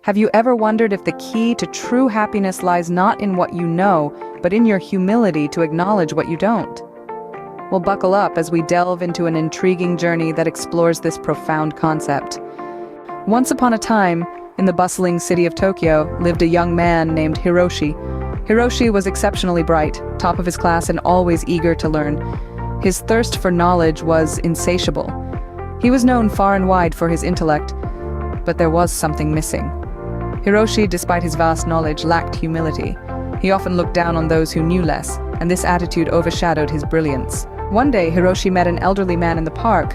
Have you ever wondered if the key to true happiness lies not in what you know, but in your humility to acknowledge what you don't? Well, buckle up as we delve into an intriguing journey that explores this profound concept. Once upon a time, in the bustling city of Tokyo, lived a young man named Hiroshi. Hiroshi was exceptionally bright, top of his class and always eager to learn. His thirst for knowledge was insatiable. He was known far and wide for his intellect, but there was something missing. Hiroshi, despite his vast knowledge, lacked humility. He often looked down on those who knew less, and this attitude overshadowed his brilliance. One day, Hiroshi met an elderly man in the park.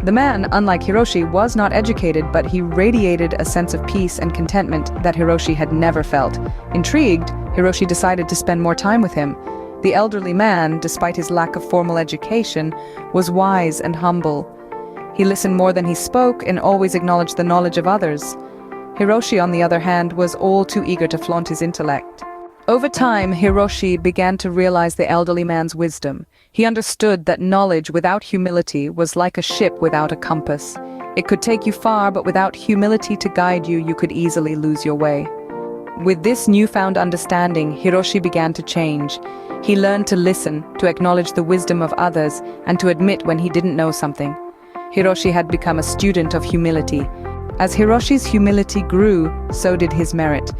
The man, unlike Hiroshi, was not educated, but he radiated a sense of peace and contentment that Hiroshi had never felt. Intrigued, Hiroshi decided to spend more time with him. The elderly man, despite his lack of formal education, was wise and humble. He listened more than he spoke and always acknowledged the knowledge of others. Hiroshi, on the other hand, was all too eager to flaunt his intellect. Over time, Hiroshi began to realize the elderly man's wisdom. He understood that knowledge without humility was like a ship without a compass. It could take you far, but without humility to guide you, you could easily lose your way. With this newfound understanding, Hiroshi began to change. He learned to listen, to acknowledge the wisdom of others, and to admit when he didn't know something. Hiroshi had become a student of humility. As Hiroshi's humility grew, so did his merit.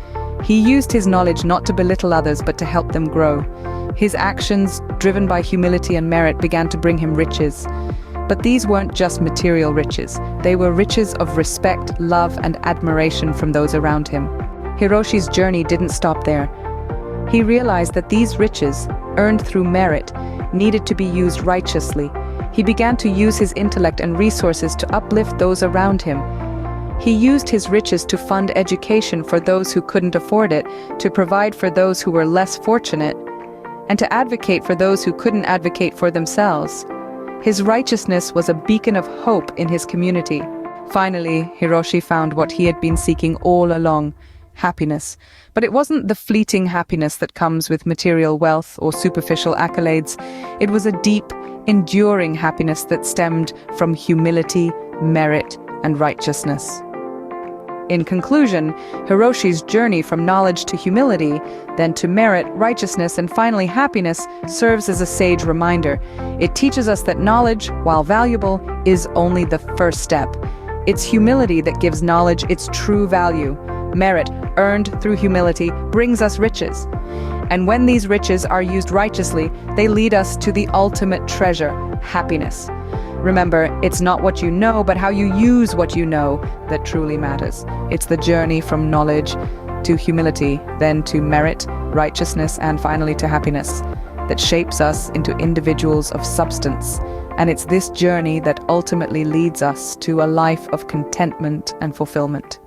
He used his knowledge not to belittle others, but to help them grow. His actions, driven by humility and merit, began to bring him riches. But these weren't just material riches. They were riches of respect, love, and admiration from those around him. Hiroshi's journey didn't stop there. He realized that these riches, earned through merit, needed to be used righteously. He began to use his intellect and resources to uplift those around him. He used his riches to fund education for those who couldn't afford it, to provide for those who were less fortunate, and to advocate for those who couldn't advocate for themselves. His righteousness was a beacon of hope in his community. Finally, Hiroshi found what he had been seeking all along: happiness. But it wasn't the fleeting happiness that comes with material wealth or superficial accolades. It was a deep, enduring happiness that stemmed from humility, merit, and righteousness. In conclusion, Hiroshi's journey from knowledge to humility, then to merit, righteousness, and finally happiness serves as a sage reminder. It teaches us that knowledge, while valuable, is only the first step. It's humility that gives knowledge its true value. Merit, earned through humility, brings us riches. And when these riches are used righteously, they lead us to the ultimate treasure, happiness. Remember, it's not what you know, but how you use what you know that truly matters. It's the journey from knowledge to humility, then to merit, righteousness, and finally to happiness that shapes us into individuals of substance. And it's this journey that ultimately leads us to a life of contentment and fulfillment.